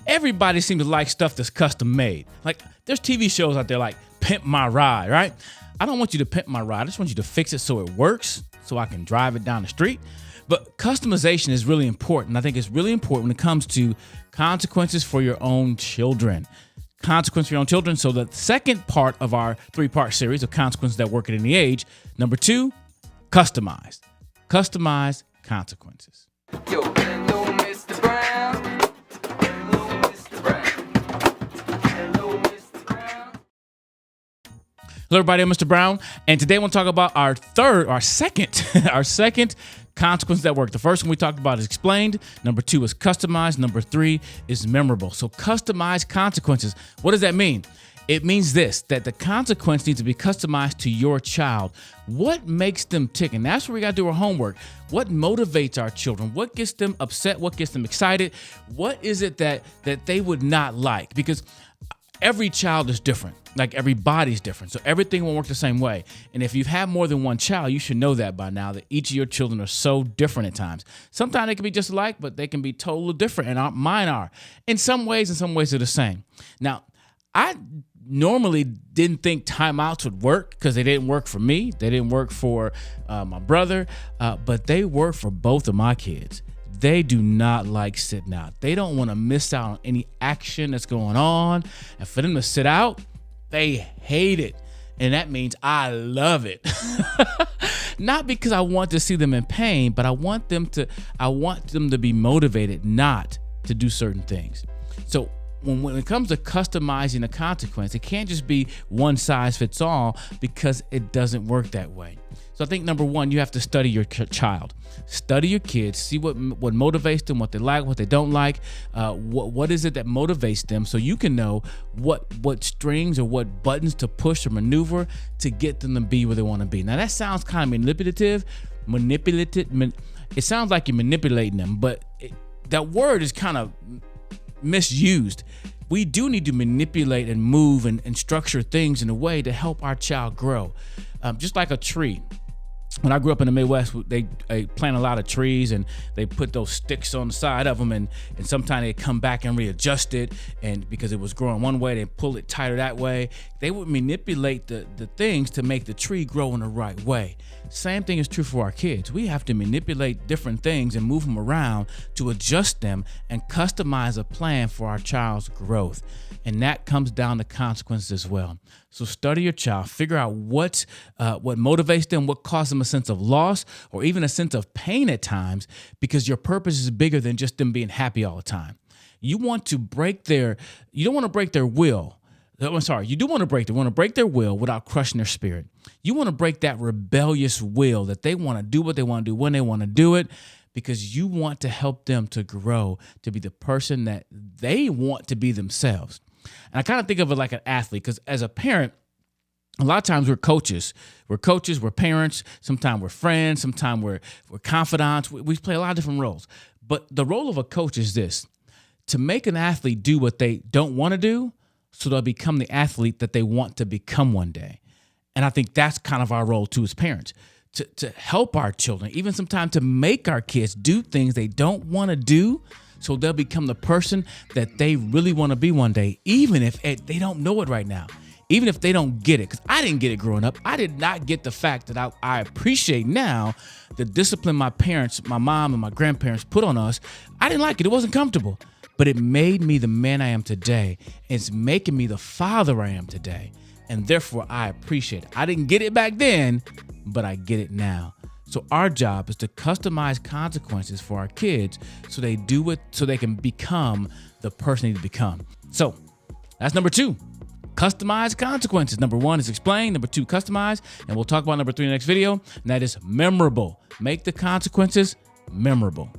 everybody seems to like stuff that's custom made. Like there's TV shows out there like Pimp My Ride, right? I don't want you to pimp my ride. I just want you to fix it so it works, so I can drive it down the street. But customization is really important. I think it's really important when it comes to consequences for your own children. Consequences for your own children. So the second part of our 3-part series of consequences that work at any age. Number 2, customize. Customize consequences. Yo, hello, Mr. Brown. Hello, Mr. Brown. Hello, Mr. Brown. Hello, everybody. I'm Mr. Brown, and today I want to talk about our second consequences that work. The first one we talked about is explained. Number 2 is customized. Number 3 is memorable. So customized consequences. What does that mean? It means that the consequence needs to be customized to your child. What makes them tick? And that's where we got to do our homework. What motivates our children? What gets them upset? What gets them excited? What is it that they would not like? Because every child is different. Like everybody's different. So everything won't work the same way. And if you've had more than one child, you should know that by now, that each of your children are so different at times. Sometimes they can be just alike, but they can be totally different. And mine are. In some ways they're the same. Now, I normally didn't think timeouts would work because they didn't work for me. They didn't work for my brother, but they work for both of my kids. They do not like sitting out. They don't want to miss out on any action that's going on. And for them to sit out, they hate it. And that means I love it. Not because I want to see them in pain, but I want them to be motivated not to do certain things. So when it comes to customizing a consequence, it can't just be one size fits all because it doesn't work that way. So I think number 1, you have to study your child. Study your kids, see what motivates them, what they like, what they don't like, what is it that motivates them, so you can know what strings or what buttons to push or maneuver to get them to be where they want to be. Now that sounds kind of manipulative. It sounds like you're manipulating them, but that word is kind of misused. We do need to manipulate and move and structure things in a way to help our child grow. Just like a tree. When I grew up in the Midwest, they plant a lot of trees and they put those sticks on the side of them, and sometimes they come back and readjust it, and because it was growing one way, they pull it tighter that way. They would manipulate the things to make the tree grow in the right way. Same thing is true for our kids. We have to manipulate different things and move them around to adjust them and customize a plan for our child's growth. And that comes down to consequences as well. So study your child, figure out what motivates them, what causes them a sense of loss or even a sense of pain at times, because your purpose is bigger than just them being happy all the time. You don't want to break their will. I'm sorry, you do want to break their will without crushing their spirit. You want to break that rebellious will that they want to do what they want to do when they want to do it, because you want to help them to grow to be the person that they want to be themselves. And I kind of think of it like an athlete, because as a parent, a lot of times we're coaches. We're parents. Sometimes we're friends. Sometimes we're confidants. We play a lot of different roles. But the role of a coach is this: to make an athlete do what they don't want to do so they'll become the athlete that they want to become one day. And I think that's kind of our role too as parents, to help our children, even sometimes to make our kids do things they don't want to do so they'll become the person that they really want to be one day, even if they don't know it right now. Even if they don't get it, because I didn't get it growing up. I did not get the fact that I appreciate now the discipline my parents, my mom and my grandparents put on us. I didn't like it. It wasn't comfortable, but it made me the man I am today. It's making me the father I am today. And therefore I appreciate it. I didn't get it back then, but I get it now. So our job is to customize consequences for our kids so they do it, so they can become the person they need to become. So that's number 2. Customize consequences. Number 1 is explain. Number 2, customize. And we'll talk about number 3 in the next video. And that is memorable. Make the consequences memorable.